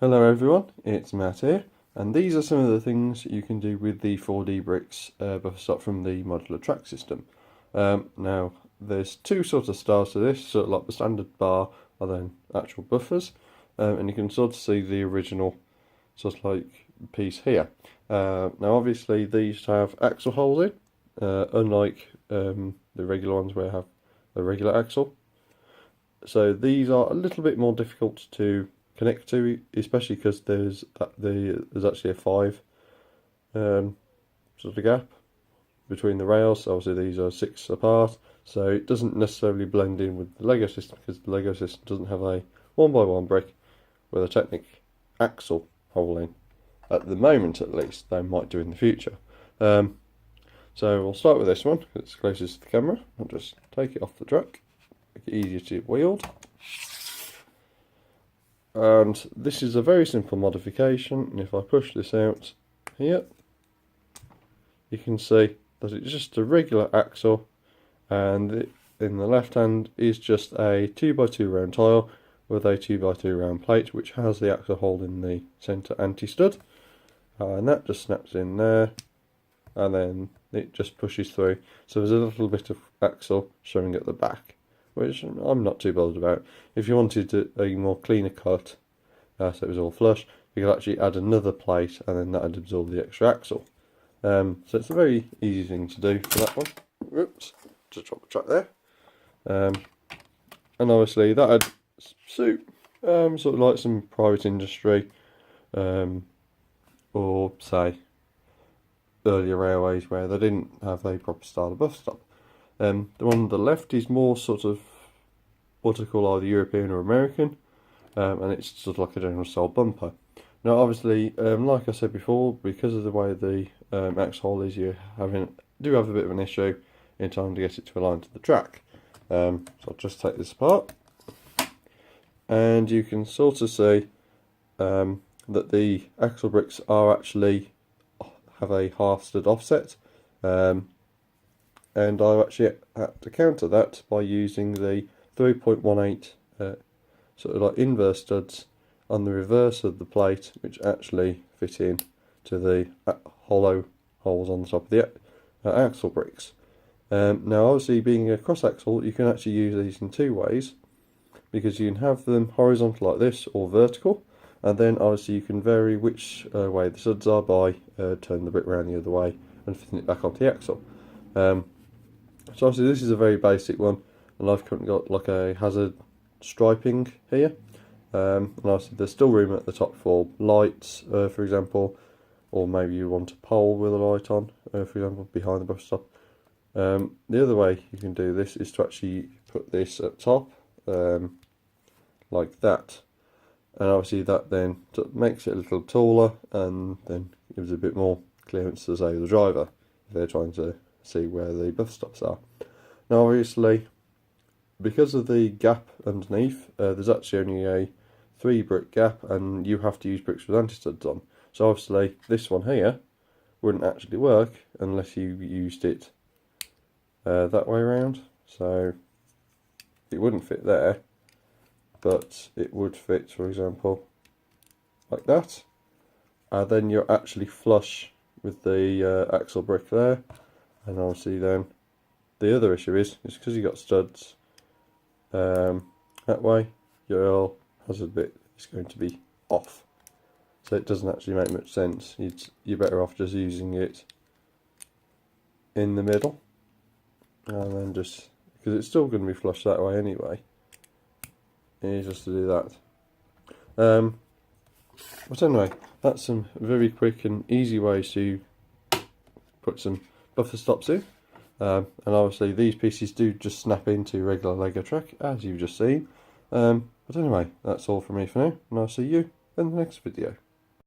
Hello everyone, it's Matt here, and these are some of the things you can do with the 4DBrix buffer stop from the modular track system. Now, there's two sort of styles to this, sort of like the standard bar and then actual buffers, and you can sort of see the original sort of like piece here. Now obviously these have axle holes in, unlike the regular ones where you have the regular axle. So these are a little bit more difficult to connect to, especially because there's actually a 5 sort of gap between the rails. So obviously these are 6 apart, so it doesn't necessarily blend in with the Lego system because the Lego system doesn't have a 1x1 brick with a Technic axle hole in. At the moment, at least, they might do in the future. So we'll start with this one because it's closest to the camera. I'll just take it off the truck, make it easier to wield. And this is a very simple modification, and if I push this out here, you can see that it's just a regular axle, and in the left hand is just a 2x2 round tile with a 2x2 round plate which has the axle hole in the centre anti-stud, and that just snaps in there and then it just pushes through. So there's a little bit of axle showing at the back, which I'm not too bothered about. If you wanted a more cleaner cut, so it was all flush, you could actually add another plate and then that would absorb the extra axle. So it's a very easy thing to do for that one. Oops, just drop the track there. And obviously that would suit sort of like some private industry, or say earlier railways where they didn't have a proper style of bus stop. The one on the left is more sort of what I call either European or American, and it's sort of like a general style bumper. Now obviously, like I said before, because of the way the axle hole is, you do have a bit of an issue in time to get it to align to the track. So I'll just take this apart, and you can sort of see that the axle bricks have a half stud offset. And I actually had to counter that by using the 3.18 sort of like inverse studs on the reverse of the plate, which actually fit in to the hollow holes on the top of the axle bricks. Now obviously, being a cross axle, you can actually use these in two ways, because you can have them horizontal like this or vertical, and then obviously you can vary which way the studs are by turning the brick around the other way and fitting it back onto the axle. So obviously this is a very basic one, and I've currently got like a hazard striping here, and obviously there's still room at the top for lights, for example, or maybe you want a pole with a light on, for example, behind the bus stop. The other way you can do this is to actually put this at top, like that, and obviously that then makes it a little taller and then gives a bit more clearance to, say, the driver if they're trying to see where the bus stops are. Now obviously, because of the gap underneath, there's actually only a 3 brick gap, and you have to use bricks with anti-studs on. So obviously this one here wouldn't actually work unless you used it that way around. So it wouldn't fit there, but it would fit, for example, like that. And then you're actually flush with the axle brick there. And obviously then the other issue is because you've got studs that way, your hazard bit is going to be off. So it doesn't actually make much sense. You're better off just using it in the middle, and then just, because it's still going to be flush that way anyway, is just to do that. But anyway, that's some very quick and easy ways to put some buffer stops in. And obviously these pieces do just snap into regular Lego track, as you've just seen. But anyway, that's all from me for now, and I'll see you in the next video.